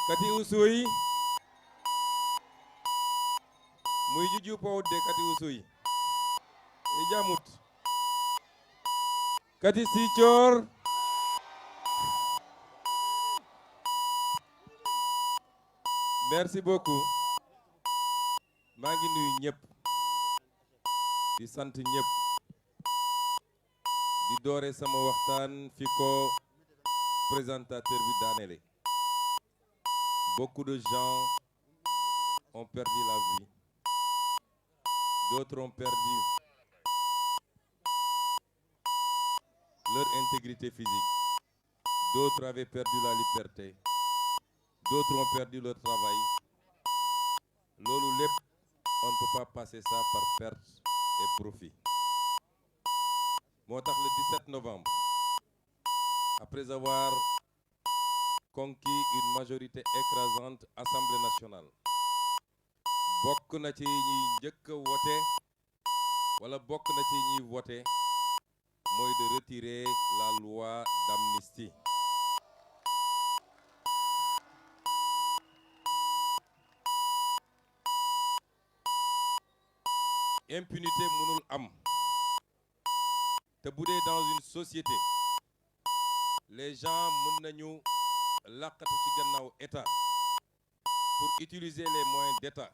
kati usui muy juju powde kati usui e jamut kati sichor merci beaucoup maa ngi nuyu ñëpp di sant ñëpp di doore sama waxtaan fi ko présentateur bi daanele. Beaucoup de gens ont perdu la vie, d'autres ont perdu leur intégrité physique, d'autres avaient perdu la liberté, d'autres ont perdu leur travail. Loolu lépp, on ne peut pas passer ça par perte et profit. Moo tax le 17 novembre, après avoir conquis une majorité écrasante Assemblée nationale, bokk na ci ñi njëkk a voté wala bokk na ci ñi voté mooy de retirer la loi d'amnistie. Impunité mënul am te bu dee dans une société les gens mën nañu laqatu ci gannaaw état pour utiliser les moyens d'état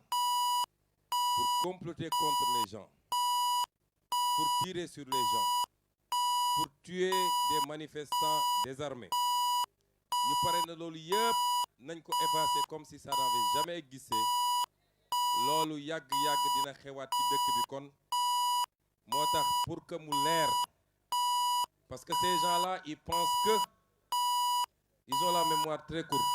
pour comploter contre les gens, pour tirer sur les gens, pour tuer des manifestants désarmés. Ñu pare na loolu yëpp nañ ko effacer comme si ça n'avait jamais existé. Loolu yàgg-yàgg dina xewaat ci dëkk bi kon moo tax pour que mu leer, parce que ces gens-là ils pensent que ils ont la mémoire très courte.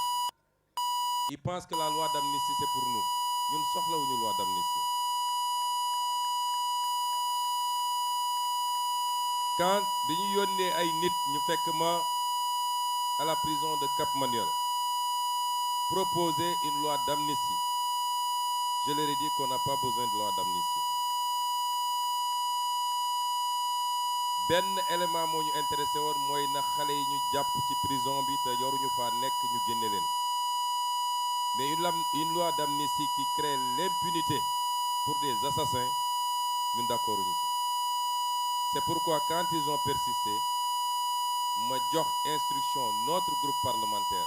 Ils pensent que la loi d'amnistie c'est pour nous. Ñun soxlawuñu loi d'amnistie. Quand bi ñu yónnee ay nit ñu fekk ma à la prison de Cap Manuel proposer une loi d'amnistie, je leur ai dit qu'on n'a pas besoin de loi d'amnistie. Benn élément moo ñu intéressé woon mooy na xale yi ñu jàpp ci prison bi te yoruñu faa nekk ñu génne leen. Mais une loi d'amnistie qui crée l'impunité pour des assassins, ñun d'accord ñu ci. C'est pourquoi quand ils ont persisté, ma jox instruction notre groupe parlementaire.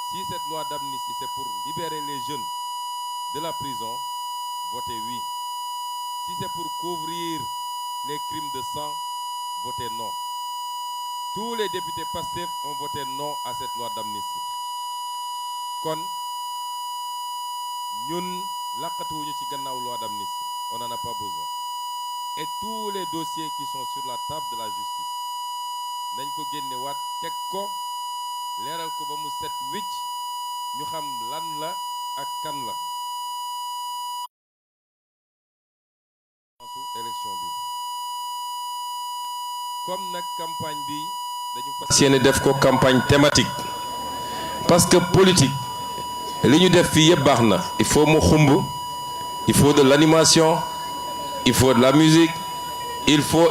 Si cette loi d'amnistie c'est pour libérer les jeunes de la prison, votez oui. Si c'est pour couvrir les crimes de sang, votez non. Tous les députés Pastef ont voté non à cette loi d'amnistie. Kon ñun laqatuwuñu ci gannaaw loi d'amnistie, on n'en a pas besoin. Et tous les dossiers qui sont sur la table de la justice nañ ko génne waat teg ko leeral ko ba mu set wicc ñu xam lan la ak kan la. Élection bi comme nag campagne bi dañu fas yéene def ko campagne thématique parce que politique li ñu def fii yëpp baax na, il faut mu xumb, il faut de l'animation, il faut de la musique, il faut,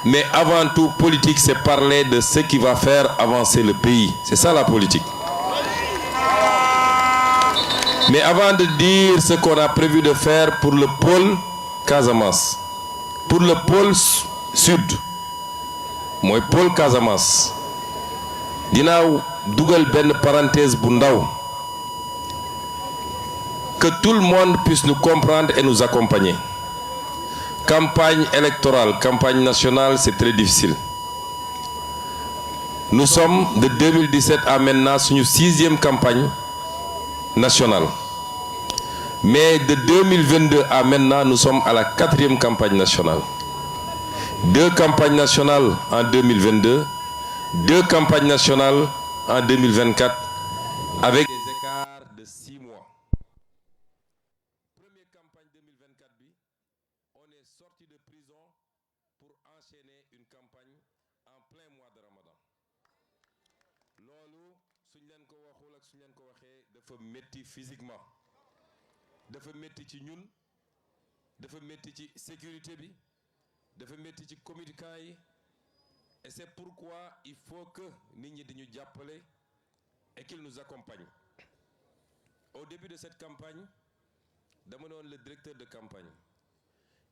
mais avant tout politique c'est parler de ce qui va faire avancer le pays, c'est ça la politique. Mais avant de dire ce qu'on a prévu de faire pour le pôle Casamance, pour le pôle sud mooy pôle Casamance, dinaa dugal benn parenthèse bu ndaw, que tout le monde puisse nous comprendre et nous accompagner. Campagne électorale, campagne nationale, c'est très difficile. Nous sommes de 2017 à maintenant suñu 6e campagne nationale. Mais de 2022 à maintenant, nous sommes à la 4e campagne nationale. 2 campagnes nationales en 2022, 2 campagnes nationales en 2024, avec des écarts de 6 mois. Première campagne 2024 bi, on est sorti de prison pour enchaîner une campagne en plein mois de Ramadan. Loolu suñ leen ko waxul ak suñ leen ko waxee dafa métti physiquement. Dafa métti ci ñun, dafa métti ci sécurité bi, dafa métti ci communicants yi, et c'est pourquoi il faut que nit ñi di ñu jàppale et qu'il nous accompagne. Au début de cette campagne, dama ne woon le directeur de campagne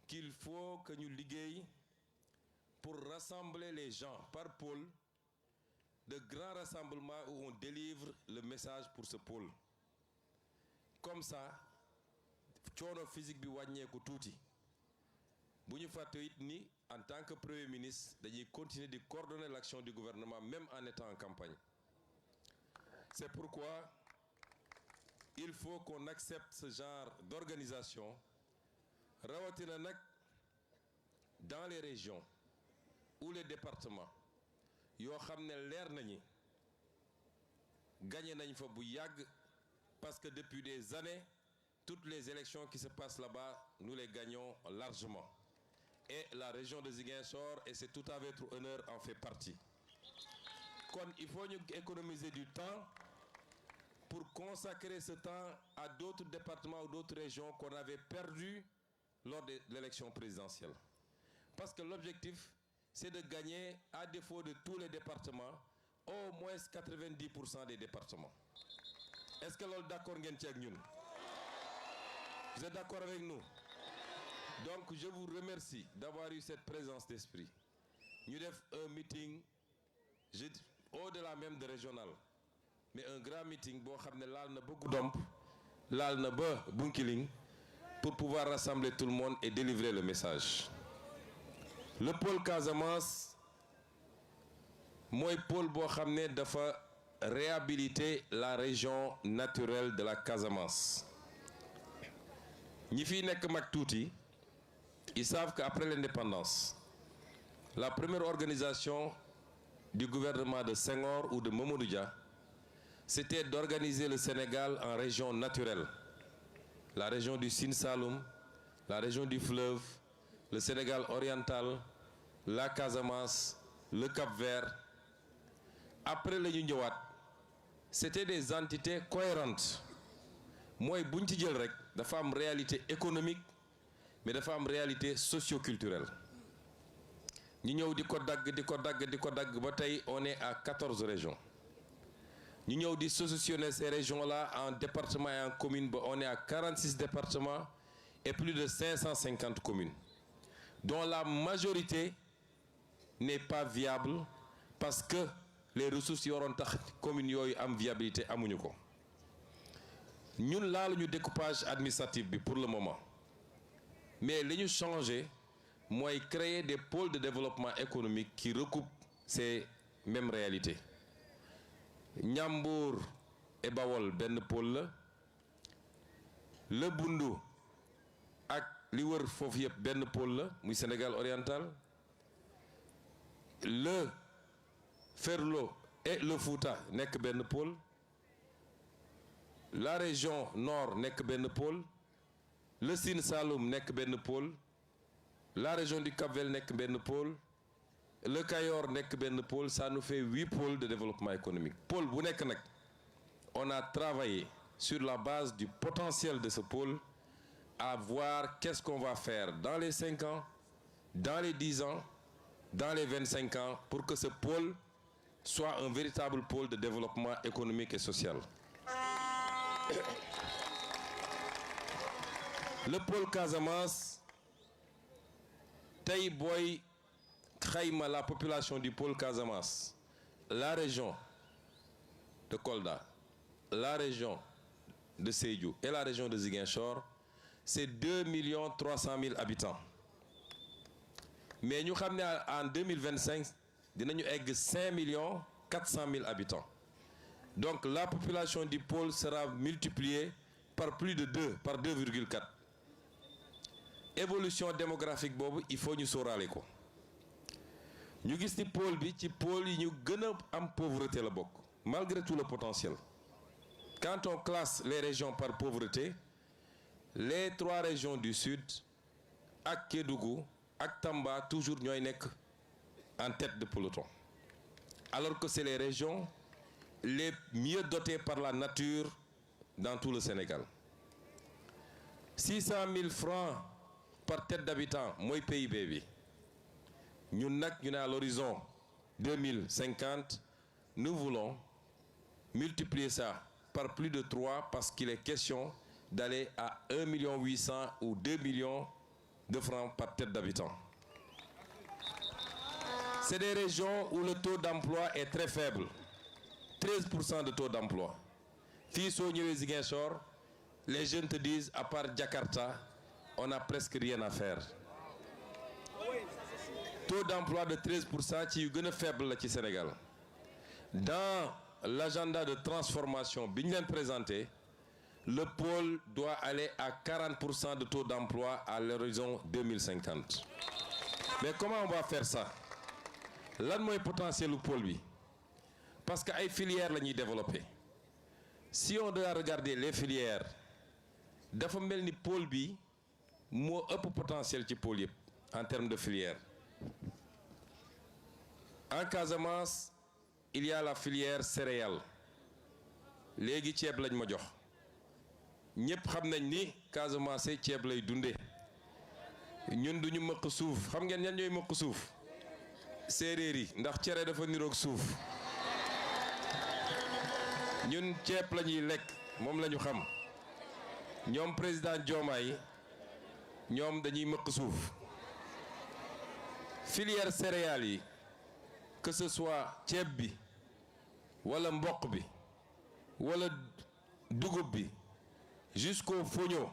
qu'il faut que ñu liggéey pour rassembler les gens par pôle, de grands rassemblements où on délivre le message pour ce pôle. Comme ça coono physique bi wàññeeku tuuti bu ñu fàtte it ni en tant que premier ministre dañuy continuer de coordonner l'action du gouvernement même en étant en campagne. C'est pourquoi il faut qu'on accepte ce genre d'organisation rawatina nag dans les régions ou les départements yoo xam ne leer nañu gagné nañ fa bu yàgg parce que depuis des années toutes les élections qui se passent là-bas nous les gagnons largement et la région de Ziguinchor, et c'est tout à votre honneur, en fait partie. Kon il faut ñu économiser du temps pour consacrer ce temps à d'autres départements ou d'autres régions qu'on avait perdu lors de l'élection présidentielle. Parce que l'objectif, c'est de gagner, à défaut de tous les départements, au moins 90% des départements. Est-ce que l'on est d'accord avec nous? Vous êtes d'accord avec nous? Donc, je vous remercie d'avoir eu cette présence d'esprit. Nous avons un meeting, au-delà même de régional, mais un grand meeting, pour pouvoir rassembler tout le monde et délivrer le message. Le pôle Casamance, moi, pôle Bohamne, dafa réhabiliter la région naturelle de la Casamance. Ñi fi nek mag touti, ils savent qu'après l'indépendance, la première organisation du gouvernement de Senghor ou de Mamadou Dia, c'était d'organiser le Sénégal en régions naturelles. La région du Sine Saloum, la région du fleuve, le Sénégal oriental, la Casamance, le Cap-Vert. Après le ñëwaat, c'était des entités cohérentes. Moi, buñ ci jël rek dafa am réalité économique, mais dafa am réalité socio-culturelle. Ñu ñëw di ko dagg ba tey on est à 14 régions. Ñu ñëw di solutionner ces régions-là en départements et en communes, on est à 46 départements et plus de 550 communes, dont la majorité n'est pas viable parce que les ressources yi waroon tax communes yooyu am viabilité amuñu ko. Ñun laaluñu découpage administratif bi pour le moment, mais li ñu changé mooy créer des pôles de développement économique qui recoupent ces mêmes réalités. Ñambour et Bawol benn pôle la, le Bundu ak li wër foofu yëpp benn pôle la muy Sénégal oriental, le Ferlo et le Fouta nekk benn pôle, la région nord nekk benn pôle, le Sine Saloum nekk benn pôle, la région du Cap-Vert nekk benn pôle, le Cayor nekk benn pôle. Ça nous fait 8 pôles de développement économique. Pôle bu nekk nag, on a travaillé sur la base du potentiel de ce pôle à voir qu'est-ce qu'on va faire dans les 5 ans, dans les 10 ans, dans les 25 ans, pour que ce pôle soit un véritable pôle de développement économique et social. Le pôle Casamance, tey booy xayma la population du pôle Casamance, la région de Kolda, la région de Sédhiou et la région de Ziguinchor, c'est 2 300 000 habitants. Mais nous savons qu'en 2025, nous avons 5 400 000 habitants. Donc la population du pôle sera multipliée par plus de 2, par 2,4. Évolution démographique, il faut nous saurale. Nous avons dit pôle bi ci pôle yi ñu gëna am pauvreté la bokk, malgré tout le potentiel. Quand on classe les régions par pauvreté, les 3 régions du sud ak Kédougou ak Tamba toujours ñoy nek en tête de peloton. Alors que c'est les régions les mieux dotées par la nature dans tout le Sénégal. 600 000 francs par tête d'habitant moy PIB bi. Nous, à l'horizon 2050, nous voulons multipliez ça par plus de 3 parce qu'il est question d'aller à 1,8 million ou 2 millions de francs par tête d'habitant. C'est des régions où le taux d'emploi est très faible. 13% de taux d'emploi. Fii soo ñëwee Ziguinchor, les jeunes te disent, à part Jakarta, on n'a presque rien à faire. Taux d'emploi de 13% ci yu gën a faible la ci Sénégal. Dans l'agenda de transformation bi ñu leen présenté, le pôle doit aller à 40% de taux d'emploi à l'horizon 2050. Mais comment on va faire ça? Lan mooy potentiel lu pôle bi? Parce que ay filières la ñuy développer. Si on doit regarder les filières, dafa mel ni pôle bi moo ëpp potentiel ci pôle yëpp en termes de filières. En Casamance, il y a la filière céréales. Léegi ceeb lañ ma jox. Ñëpp xam nañ ni Casamance ceeb lay dundee. Ñun duñu mëq suuf. Xam ngeen ñan ñooy mëq suuf? Séeréer yi ndax cere dafa niroog suuf. Ñun ceeb la ñuy lekk moom la ñu xam. Ñoom président Diomaye ñoom dañuy mëq suuf. Filière céréales yi, que ce soit ceeb bi wala mboq bi wala dugub bi jusqu'au foño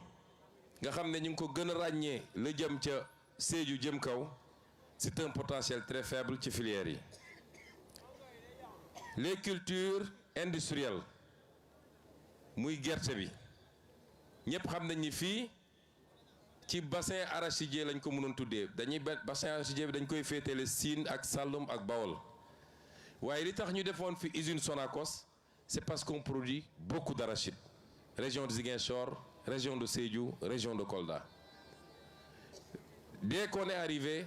nga xam ne ñu ngi ko gën a ràññee la jëm ca Sédhiou jëm kaw, c'est un potentiel très faible ci filières yi. Les cultures industrielles muy gerte bi ñëpp xam nañ ni fii ci bassin arachidier lañ ko mënoon tuddee dañuy bassin arachidier bi dañ koy féetale Sine ak Saloum ak Bawol waaye li tax ñu defoon fi usine Sonacos c'est parce qu'on produit beaucoup d'arachide. Région de Ziguinchor, région de Sédhiou, région de Kolda. Dès qu'on est arrivé,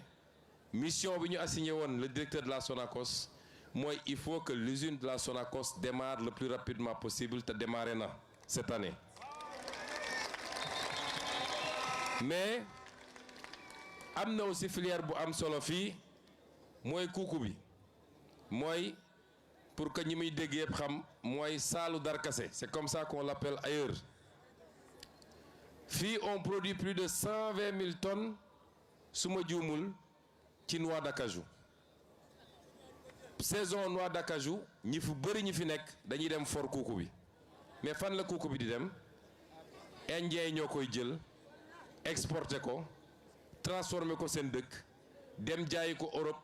mission bi ñu assigné woon le directeur de la Sonacos mooy il faut que l'usine de la Sonacos démarre le plus rapidement possible te démarrer na cette année. Mais am na aussi filière bu am solo fii mooy kuuku bi mooy pour que ñi muy dégg yëpp xam mooy saalu darkase c'est comme ça qu'on l'appelle ailleurs. Fii on produit plus de 120 000 tonnes su ma juumul ci noix d'acajou. Saison noix d'acajou ñi fu bëri ñi fi nekk dañuy dem for kuuku bi mais fan la kuuku bi di dem Indien ñoo koy jël exporter ko transformer ko seen dëkk dem jaayi ko Europe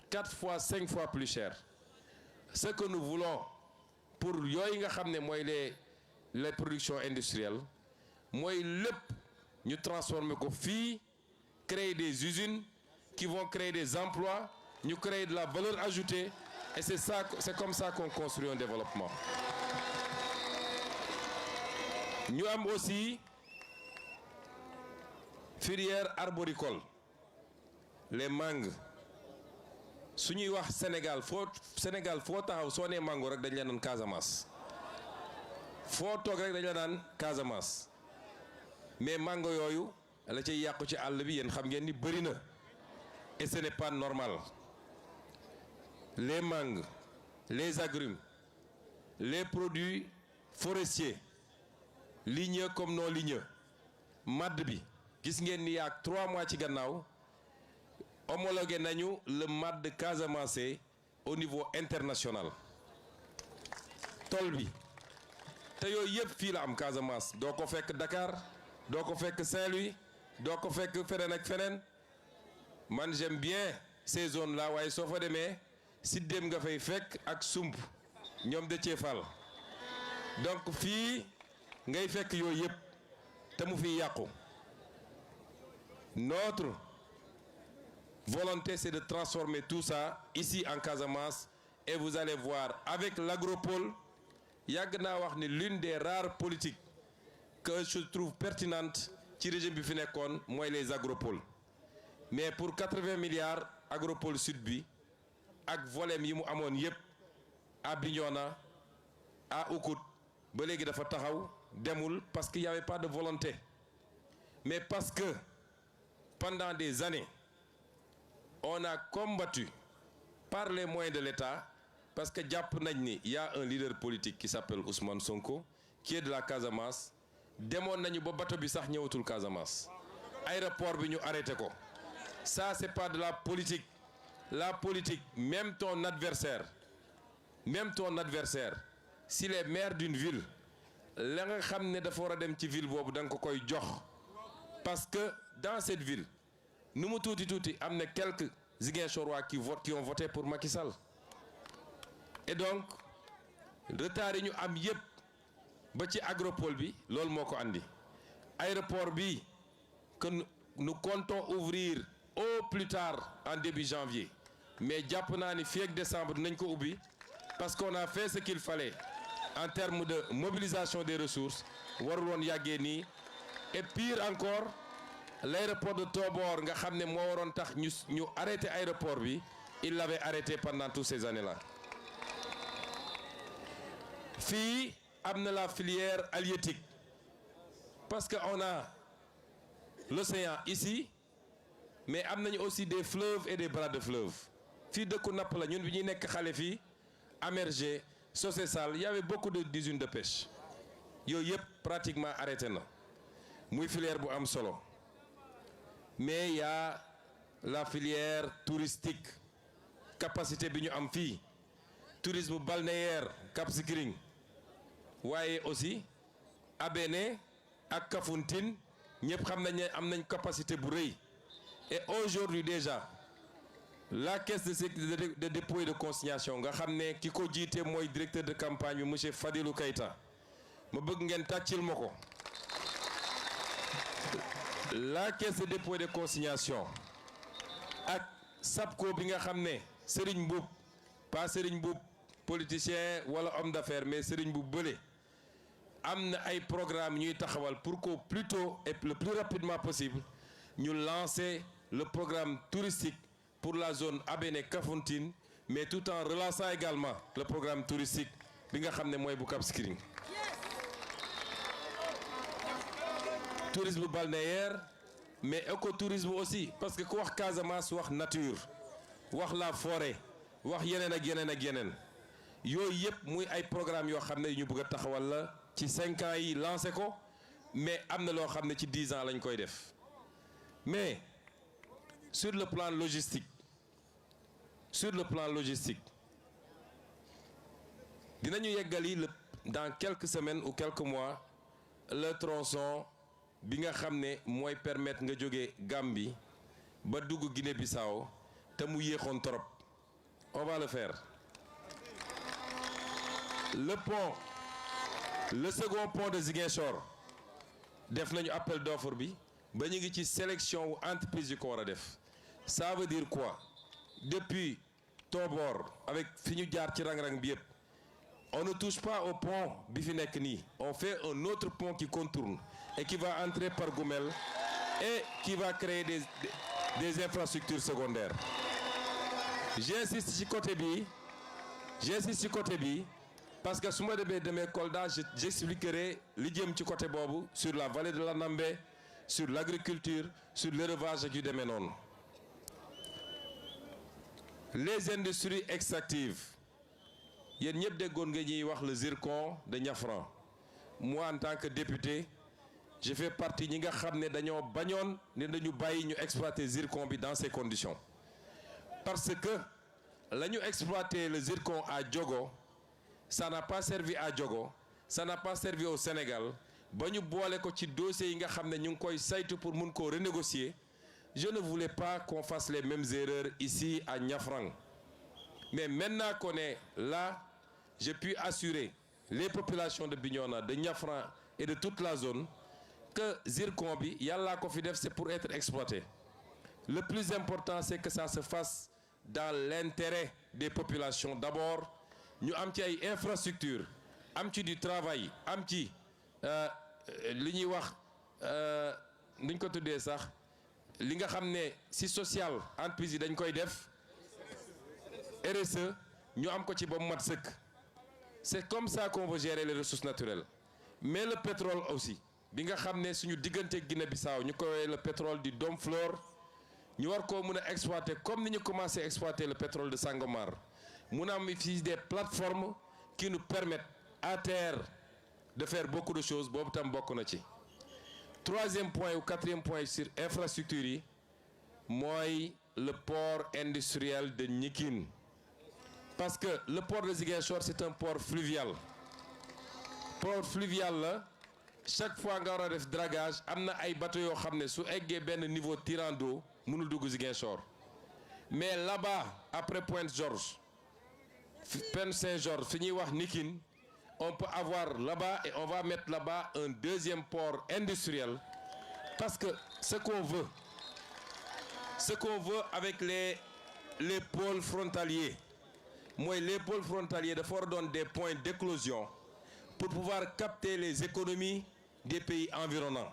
4 fois 5 fois plus cher. Ce que nous voulons pour yooyu nga xam ne mooy les productions industrielles mooy lépp ñu transformer ko fii créer des usines qui vont créer des emplois ñu créer de la valeur ajoutée et c'est comme ça qu'on construit un développement. Ñu am aussi filière arboricole les mangues su ñuy wax Sénégal foo taxaw soo nee mango rek dañ la naan Casamance foo toog rek dañ la naan Casamance mais mango yooyu la cay yàqu ci àll bi yéen xam ngeen ni bëri na et ce n'est pas normal. Les mangues, les agrumes, les produits forestiers ligneux comme non ligneux madd bi gis ngeen ni yaak 3 mois ci gannaaw homologué nañu le madd Casamance au niveau international tool bi te yooyu yëpp fii la am Casamance doo ko fekk Dakar doo ko fekk Saint-Louis doo ko fekk feneen ak feneen man j'aime bien ces zones là waaye soo fa demee siddéem nga fay fekk ak sump ñoom de ceefal donc fii ngay fekk yooyu yëpp te mu fiy yàqu. Notre volonté c'est de transformer tout ça ici en Casamance et vous allez voir avec l'agropole yàgg naa wax ni l'une des rares politiques que je trouve pertinente ci régime bi fi nekkoon mooy les agropoles mais pour 80 milliards agropole sud bi ak volem yi mu amoon yépp à Bignona à Oukout ba léegi dafa taxaw demul parce qu'il y avait pas de volonté mais parce que pendant des années on a combattu par les moyens de l'État parce que jàpp nañ ni y a un leader politique qui s'appelle Ousmane Sonko qui est de la Casamance demoon nañu ba bateau bi sax ñëwatul Casamance aéroport bi ñu arrêté ko ça c'est pas de la politique même ton adversaire s'il est maire d'une ville la nga xam ne dafa war a dem ci ville boobu da nga ko koy jox parce que dans cette ville nu mu tuuti am na quelques Ziguinchorois qui ont voté pour Macky Sall et donc retard yi ñu am yépp ba ci agropole bi loolu moo ko andi aéroport bi que nous comptons ouvrir au plus tard en début janvier mais jàpp naa ni fii ak décembre dinañ ko ubbi parce qu'on a fait ce qu'il fallait en termes de mobilisation des ressources warul woon yàggee nii et pire encore l'aéroport de Tobor nga xam ne moo waroon tax ñu arrêté aéroport bi il l'avait arrêté pendant toutes ces années-là fii am na la filière halieutique parce que on a l'océan ici mais am nañu aussi des fleuves et des bras de fleuves fii dëkku napp la ñun bi ñuy nekk xale fii Amergé Socé-Sall y avait beaucoup d'usines de pêche yooyu yëpp pratiquement arrêté na muy filière bu am solo mais y a la filière touristique capacité bi ñu am fii tourisme balnéaire Cap Skirring waaye aussi Abéné ak Kafountine ñëpp xam nañ ne am nañ capacité bu rëy et aujourd'hui déjà la caisse de dépôt et de consignation nga xam ne ki ko jiite mooy directeur de campagne bi monsieur Fadilou Keita ma bëgg ngeen tàccil ma ko la caisse de dépôt et de consignation ak SAPCO bi nga xam ne Serigne Mboup pas Serigne Mboup politicien wala homme d'affaires mais Serigne Mboup bële am na ay programme ñuy taxawal pour que plus tôt et le plus rapidement possible ñu lancer le programme touristique pour la zone Abéné Kafountine mais tout en relançant également le programme touristique bi nga xam ne mooy bu Cap Skirring tourisme balnéaire mais écotourisme aussi parce que ku wax Casamance wax nature wax la forêt wax yeneen ak yeneen ak yeneen yooyu yëpp muy ay programme yoo xam ne yu ñu bëgg a taxawal la ci 5 ans yi lancé ko mais am na loo xam ne ci 10 ans lañ koy def mais sur le plan logistique dinañu yeggali dans quelques semaines ou quelques mois le tronçon bi nga xam ne mooy permettre nga jóge Gambie ba dugg Guinée-Bissau te mu yéexoon trop on va le faire le second pont de Ziguinchor def nañu appel d'offre bi ba ñu ngi ci sélection wu entreprise yu ko war a def ça veut dire quoi depuis Tobor avec fi ñu jaar ci rang-rang bi yëpp on ne touche pas au pont bi fi nekk nii on fait un autre pont qui contourne et qui va entrer par Goumel et qui va créer des infrastructures secondaires j'insiste ci côté bi parce que su ma demee Kolda j'expliquerai li jëm ci côté boobu sur la vallée de l'Anambé sur l'agriculture sur l'élevage ak yu demee noonu les industries extractives yéen ñëpp déggoon nga ñuy wax le zircon de Niafran moi en tant que député je fais partie ñi nga xam ne dañoo bañoon ne dañu bàyyi ñu exploiter zircon bi dans ces conditions parce que la ñu exploiter le zircon à Diogo ça n'a pas servi à Diogo ça n'a pas servi au Sénégal ba ñu boole ko ci dossiers yi nga xam ne ñu ngi koy saytu pour mun koo renégocier je ne voulais pas qu'on fasse les mêmes erreurs ici à Niafran mais maintenant qu'on est là j'ai pu assurer les populations de Bignona de Niafran et de toute la zone que zircon bi yàllaa ko fi def c'est pour être exploité le plus important c'est que ça se fasse dans l'intérêt des populations d'abord ñu am ci ay infrastructures am ci du travail am ci li ñuy wax nuñ ko tuddee sax li nga xam ne si social entreprise yi dañ koy def RSE ñu am ko ci ba mu mat sëkk c'est comme ça qu'on veut gérer les ressources naturelles mais le pétrole aussi bi nga xam ne suñu diggante Guinée-Bissau ñu koy le pétrole du Domflor ñu war koo mën a exploiter comme ni ñu commencé exploiter le pétrole de Sangomar mun am ici des plateformes qui nous permettent à terre de faire beaucoup de choses boobu tam bokk na ci. Troisième point ou quatrième point sur infrastructure yi mooy le port industriel de Nikin, parce que le port de Ziguinchor c'est un port fluvial la. Chaque fois nga war a def dragage am na ay bateaux yoo xam ne su eggee benn niveau tirant d'eau mënul dugg Ziguinchor, mais là-bas après Pointe-Georges, Pointe Saint-Georges fi ñuy wax Nikin, on peut avoir là-bas et on va mettre là-bas un deuxième port industriel, parce que ce qu'on veut avec les pôles frontaliers mooy les pôles frontaliers dafa war a doon des points d'éclosion pour pouvoir capter les économies des pays environnants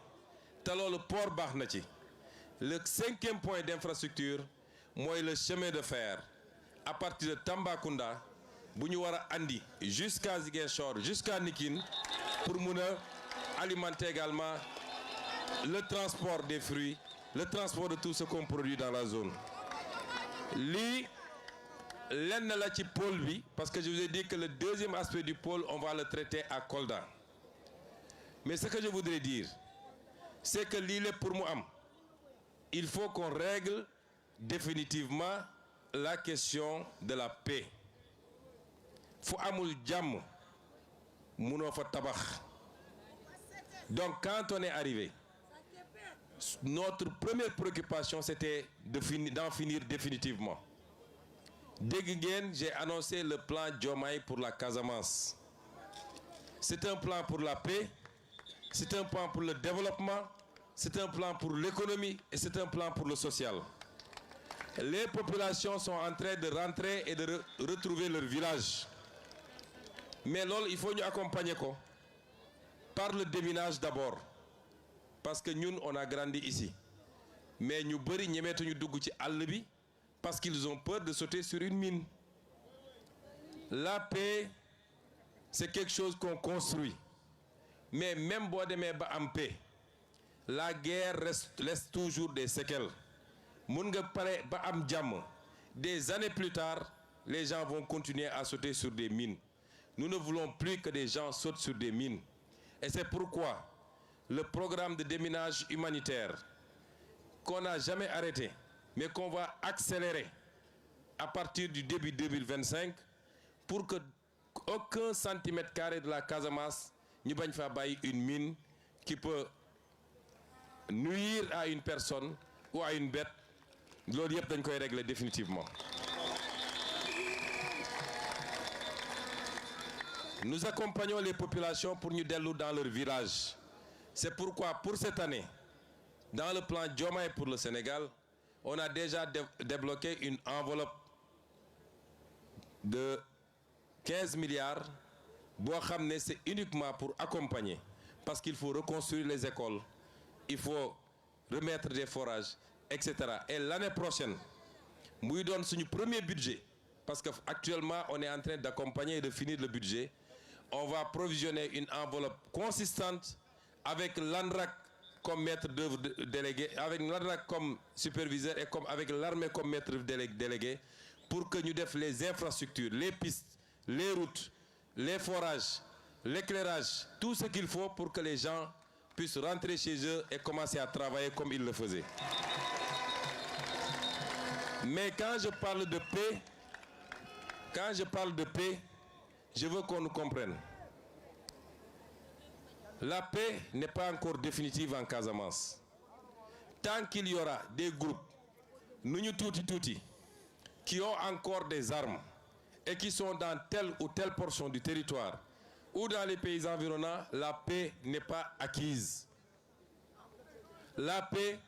te loolu port baax na ci. Le cinquième point d'infrastructure mooy le chemin de fer à partir de Tambacounda bu ñu war a andi jusqu'à Ziguinchor, jusqu'à Nikin, pour mun a alimenter également le transport des fruits, le transport de tout ce qu'on produit dans la zone. Lii lenn la ci pôle bi, parce que je vous ai dit que le deuxième aspect du pôle on va le traiter à Kolda. Mais ce que je voudrais dire c'est que lii lépp pour mu am il faut qu'on règle définitivement la question de la paix. fu amul jàmm munoo fa tabax. Donc quand on est arrivé, notre première préoccupation c'était d'en finir définitivement. Dégg ngeen, j'ai annoncé le plan Diomaye pour la Casamance. C'est un plan pour la paix, c'est un plan pour le développement, c'est un plan pour l'économie et c'est un plan pour le social. Les populations sont en train de rentrer et de retrouver leur village. Mais loolu il faut ñu accompagner ko par le déminage d'abord, parce que ñun on a grandi ici, mais ñu bëri ñemeetuñu dugg ci àll bi parce qu'ils ont peur de sauter sur une mine. La paix c'est quelque chose qu'on construit, mais même boo demee ba am paix, la guerre laisse toujours des séquelles. Mun nga pare ba am jàmm, des années plus tard les gens vont continuer à sauter sur des mines. Nous ne voulons plus que des gens sautent sur des mines. Et c'est pourquoi le programme de déminage humanitaire qu'on n'a jamais arrêté, mais qu'on va accélérer à partir du début 2025 pour que aucun centimètre carré de la Casamance ñu bañ fa bàyyi une mine qui peut nuire à une personne ou à une bête. Loolu yëpp dañ koy régler définitivement. Nous accompagnons les populations pour ñu dellu dans leur village. C'est pourquoi pour cette année, dans le plan Diomaye pour le Sénégal, on a déjà débloqué une enveloppe de 15 milliards boo xam ne c'est uniquement pour accompagner, parce qu'il faut reconstruire les écoles, il faut remettre des forages, etc. Et l'année prochaine muy doon suñu premier budget, parce que actuellement on est en train d'accompagner et de finir le budget. On va provisionner une enveloppe consistante avec l'ANRAC comme maître d'œuvre délégué, avec l'ANRAC comme superviseur et comme avec l'armée comme maître délégué, pour que ñu def les infrastructures, les pistes, les routes, les forages, l'éclairage, tout ce qu'il faut pour que les gens puissent rentrer chez eux et commencer à travailler comme ils le faisaient. Mais quand je parle de paix, je veux qu'on nous comprenne. La paix n'est pas encore définitive en Casamance. Tant qu'il y aura des groupes, nous tuuti, qui ont encore des armes et qui sont dans telle ou telle portion du territoire ou dans les pays environnants, la paix n'est pas acquise. La paix,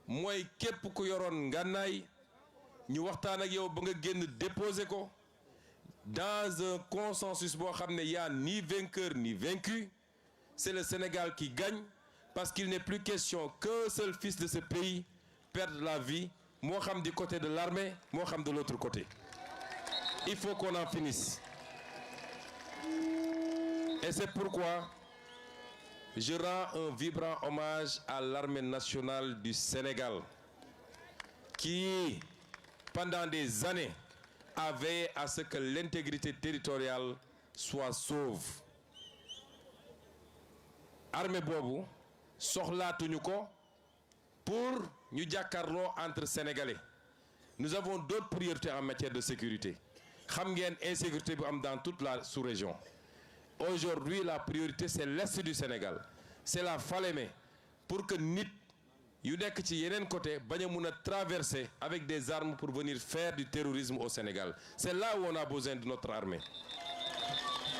mooy képp ku yoroon ngànnaay ñu waxtaan ak yow ba nga génn déposer ko dans un consensus boo xam ne y a ni vainqueur ni vaincu. C'est le Sénégal qui gagne, parce qu'il n'est plus question qu'un seul fils de ce pays perde la vie, moo xam du côté de l'armée, moo xam de l'autre côté. Il faut qu'on en finisse. Et c'est pourquoi je rends un vibrant hommage à l'armée nationale du Sénégal, qui, pendant des années, à veiller à ce que l'intégrité territoriale soit sauve. Armée boobu soxlaatuñu ko pour ñu jàkkaarloo entre Sénégalais. Nous avons d'autres priorités en matière de sécurité. Xam ngeen insécurité bu am dans toute la sous-région. Aujourd'hui, la priorité, c'est l'est du Sénégal. C'est la Falémé pour que nit yu nekk ci yeneen côté bañ a mun a traverser avec des armes pour venir faire du terrorisme au Sénégal. C'est là où on a besoin de notre armée.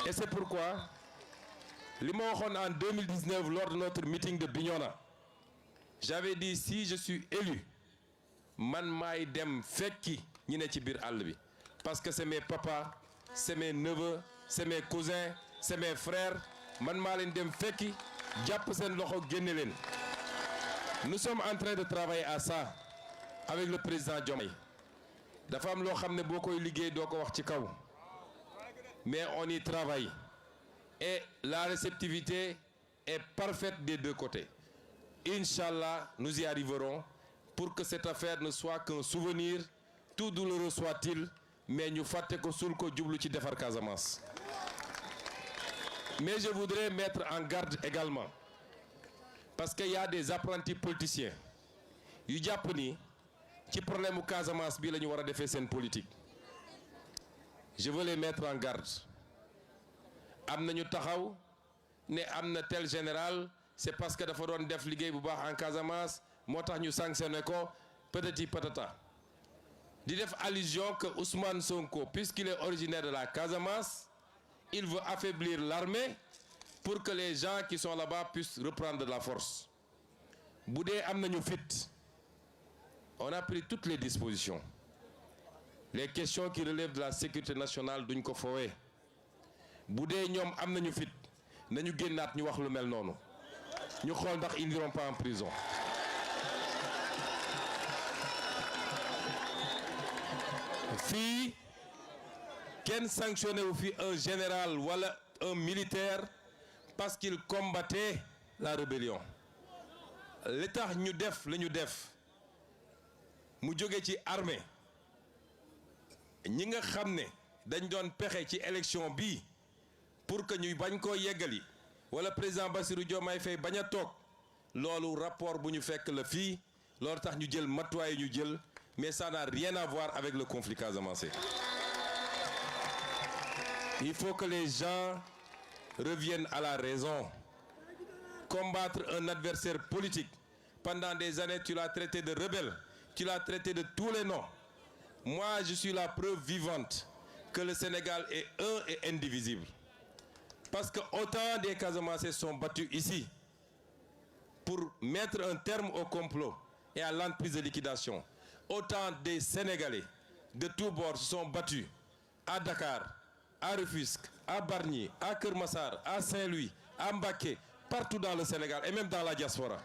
Et c'est pourquoi li ma waxoon en 2019 lors de notre meeting de Bignona, j'avais dit si je suis élu man maay dem fekki ñi ne ci biir àll bi parce que c'est mes papas, c'est mes neveux, c'est mes cousins, c'est mes frères, man maa leen dem fekki jàpp seen loxo génne leen. Nous sommes en train de travailler à ça avec le président Diomaye. Dafa am loo xam ne boo koy liggéey doo ko wax ci kaw, mais on y travaille et la réceptivité est parfaite des deux côtés. Inch'Allah, nous y arriverons pour que cette affaire ne soit qu'un souvenir, tout douloureux soit-il, mais ñu fàtte ko suul ko jublu ci defar Casamance. Mais je voudrais mettre en garde également parce qu'il y a des apprentis politiciens yu jàpp ni ci problème mu Casamance bi la ñu war a defee seen politique. Je veux les mettre en garde. Am na ñu taxaw ne am na tel général c'est parce que dafa doon def liggéey bu baax en Casamance moo tax ñu sanctionné ko patati patata. Di def allusion que Ousmane Sonko, puisqu'il est originaire de la Casamance, il veut affaiblir l'armée pour que les gens qui sont là-bas puissent reprendre de la force. Bu dee am nañu fit, on a pris toutes les dispositions. Les questions qui relèvent de la sécurité nationale duñ ko fowee. Bu dee ñoom am nañu fit nañu génnaat ñu wax lu mel noonu ñu xool ndax ils n'iront pas en prison. Fii kenn sanctionné wu fi un général wala un militaire parce qu'il combattait la rébellion. Li tax ñu def la ñu def mu jóge ci armée ñi nga xam ne dañ doon pexe ci élection bii pour que ñuy bañ koo yeggali wala président Bassirou Diomaye Faye bañ a toog loolu rapport bu ñu fekk la fii loolu tax ñu jël matuwaay ñu jël. Mais ça n'a rien à voir avec le conflit casamançais. Il faut que les gens reviennent à la raison. Combattre un adversaire politique, pendant des années, tu l'as traité de rebelle, tu l'as traité de tous les noms. Moi, je suis la preuve vivante que le Sénégal est un et indivisible. Parce que autant des Casamançais sont battus ici pour mettre un terme au complot et à l'entreprise de liquidation. Autant des Sénégalais de tous bords se sont battus à Dakar, à Rufisque, à Bargny, à Keur Massar, à Saint-Louis, à Mbacké, partout dans le Sénégal et même dans la diaspora.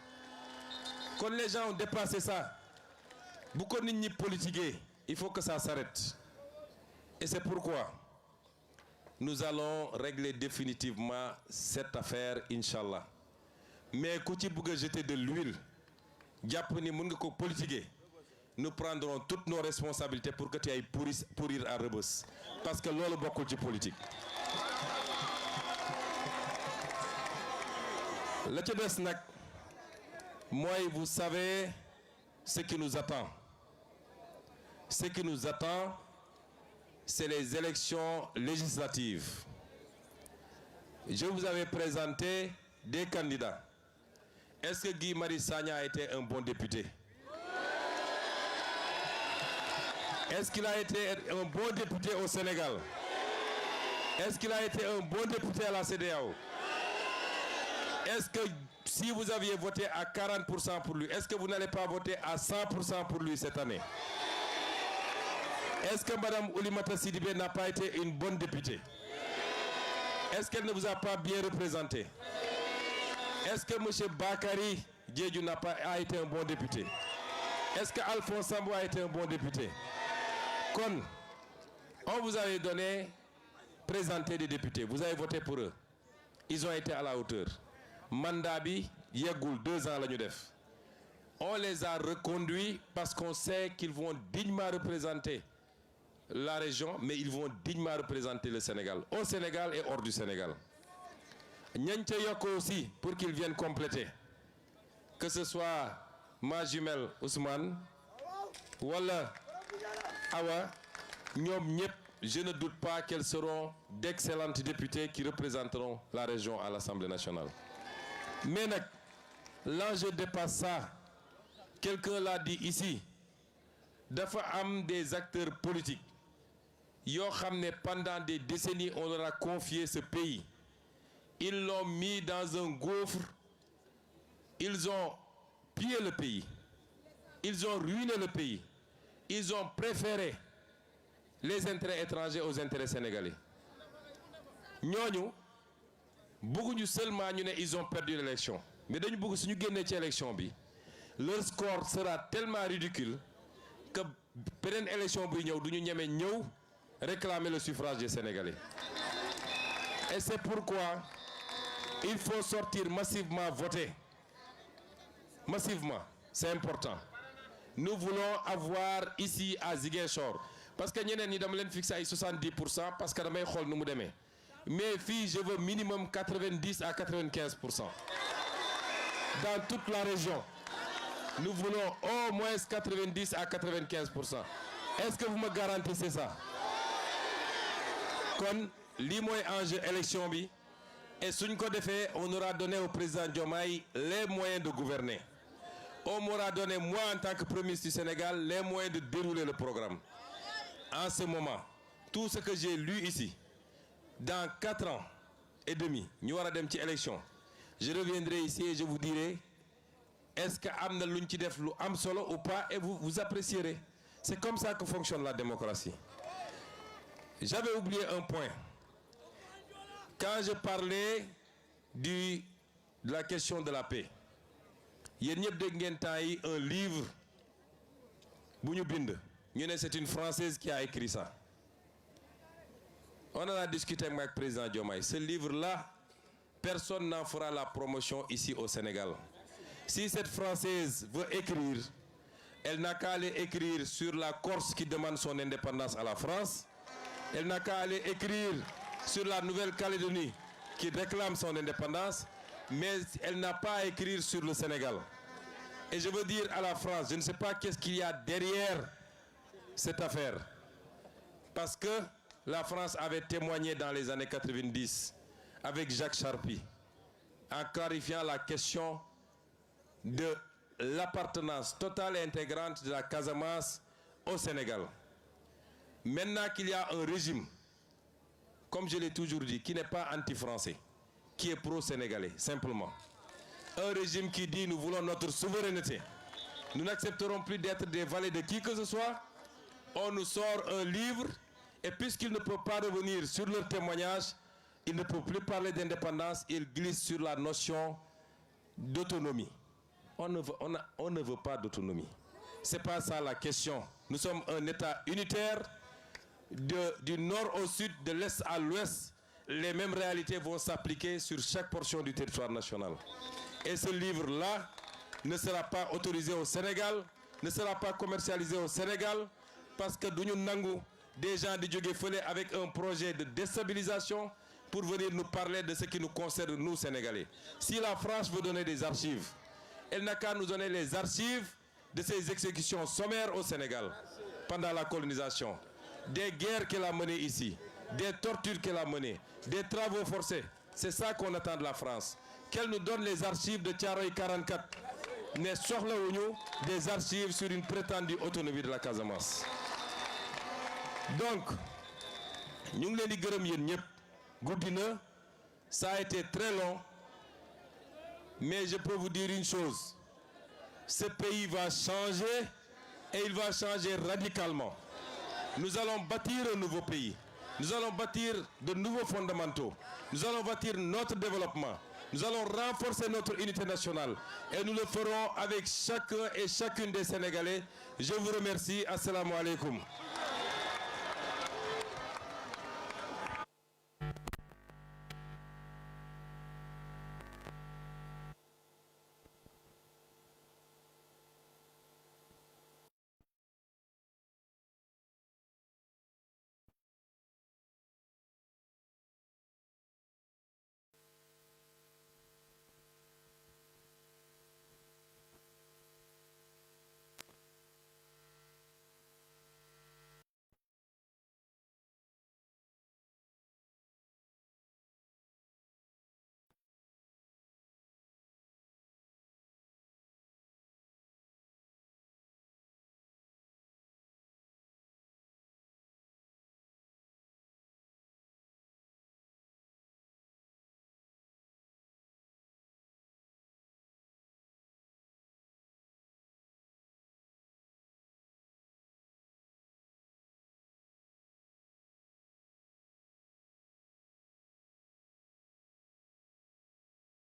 Quand les gens ont dépassé ça, bu ko nit ñi politiquer, il faut que ça s'arrête. Et c'est pourquoi nous allons régler définitivement cette affaire, Inch'Allah. Mais ku ci bëgg a jeter de l'huile, jàpp ni mën nga ko politiquer. Nous prendrons toutes nos responsabilités pour que tu ailles pourrir à Rebeuss parce que loolu bokkul ci politique. La ca des nag mooy vous savez ce qui nous attend. Ce qui nous attend, c'est les élections législatives. Je vous avais présenté des candidats. Est-ce que Guy Marius Sagna a été un bon député? Est-ce qu'il a été un bon député au Sénégal? Est-ce qu'il a été un bon député à la CEDEAO? Est-ce que si vous aviez voté à 40% pour lui, est-ce que vous n'allez pas voter à 100% pour lui cette année? Est-ce que Mme Oulimata Sidibé n'a pas été une bonne députée? Est-ce qu'elle ne vous a pas bien représenté? Est-ce que M. Bakary Diédhiou a été un bon député? Est-ce que Alphonse Sambou a été un bon député? Kon, on vous avait présenté des députés, vous avez voté pour eux. Ils ont été à la hauteur. Mandat bi yeggul 2 ans la ñu def. On les a reconduits parce qu'on sait qu'ils vont dignement représenter la région, mais ils vont dignement représenter le Sénégal, au Sénégal et hors du Sénégal. Ñañ ca yokk aussi pour qu'ils viennent compléter, que ce soit ma jumelle Ousmane wala Awa, ñoom ñëpp, je ne doute pas qu'elles seront d'excellentes députées qui représenteront la région à l'Assemblée nationale. Mais nag, l'enjeu dépasse ça. Quelqu'un l'a dit ici, dafa am des acteurs politiques yoo xam ne pendant des décennies on leur a confié ce pays. Ils l'ont mis dans un gouffre, ils ont pillé le pays, ils ont ruiné le pays, ils ont préféré les intérêts étrangers aux intérêts sénégalais. Ñooñu bëgguñu seulement ñu ne ils ont perdu l'élection, mais dañu bëgg suñu génnee ci élection bi leur score sera tellement ridicule que beneen élection buy ñëw duñu ñeme ñëw réclamer le suffrage des Sénégalais. Et c'est pourquoi il faut sortir massivement voter. Massivement, c'est important. Nous voulons avoir ici à Ziguinchor, parce que ñeneen ñi dama leen fixé ay 70% parce que damay xool nu mu demee, mais fii je veux minimum 90 à 95%. Dans toute la région, nous voulons au moins 90 à 95%. Est-ce que vous me garantissez ça? Kon lii mooy enjeu élection bi, et suñ ko defee on aura donné au président Diomaye les moyens de gouverner. On m'aura donné, moi en tant que Premier ministre du Sénégal, les moyens de dérouler le programme. En ce moment, tout ce que j'ai lu ici, dans 4 ans et demi, ñu war a dem ci élection, je reviendrai ici et je vous dirai est-ce que am na luñ ci def lu am solo ou pas, et vous apprécierez. C'est comme ça que fonctionne la démocratie. J'avais oublié un point. Quand je parlais de la question de la paix, yéen ñëpp dégg ngeen temps yi un livre bu ñu bind ñu ne c'est une Française qui a écrit ça. On en a discuté avec le président Diomaye. Ce livre-là, personne n'en fera la promotion ici au Sénégal. Si cette Française veut écrire, elle n'a qu'à aller écrire sur la Corse qui demande son indépendance à la France. Elle n'a qu'à aller écrire sur la Nouvelle-Calédonie qui réclame son indépendance, mais elle n'a pas à écrire sur le Sénégal. Et je veux dire à la France, je ne sais pas qu'est-ce qu'il y a derrière cette affaire. Parce que la France avait témoigné dans les années 90 avec Jacques Charpy en clarifiant la question de l'appartenance totale et intégrante de la Casamance au Sénégal. Maintenant qu'il y a un régime, comme je l'ai toujours dit, qui n'est pas anti-français, qui est pro-sénégalais, simplement. Un régime qui dit nous voulons notre souveraineté. Nous n'accepterons plus d'être des valets de qui que ce soit. On nous sort un livre, et puisqu'ils ne peuvent pas revenir sur leur témoignage, ils ne peuvent plus parler d'indépendance, ils glissent sur la notion d'autonomie. On ne veut pas d'autonomie. C'est pas ça la question. Nous sommes un État unitaire, du nord au sud, de l'est à l'ouest. Les mêmes réalités vont s'appliquer sur chaque portion du territoire national. Et ce livre-là ne sera pas autorisé au Sénégal, ne sera pas commercialisé au Sénégal, parce que nous n'avons des gens de Djogé avec un projet de déstabilisation pour venir nous parler de ce qui nous concerne, nous, Sénégalais. Si la France veut donner des archives, elle n'a qu'à nous donner les archives de ces exécutions sommaires au Sénégal pendant la colonisation, des guerres qu'elle a menées ici, des tortures qu'elle a menées, des travaux forcés. C'est ça qu'on attend de la France. Qu'elle nous donne les archives de Thiaroye 44, mais soxlawuñu des archives sur une prétendue autonomie de la Casamance. Donc, ñu ngi leen di gërëm yéen ñëpp. Guddi na, ça a été très long, mais je peux vous dire une chose. Ce pays va changer, et il va changer radicalement. Nous allons bâtir un nouveau pays. Nous allons bâtir de nouveaux fondamentaux. Nous allons bâtir notre développement. Nous allons renforcer notre unité nationale. Et nous le ferons avec chacun et chacune des Sénégalais. Je vous remercie. Assalamu alaikum.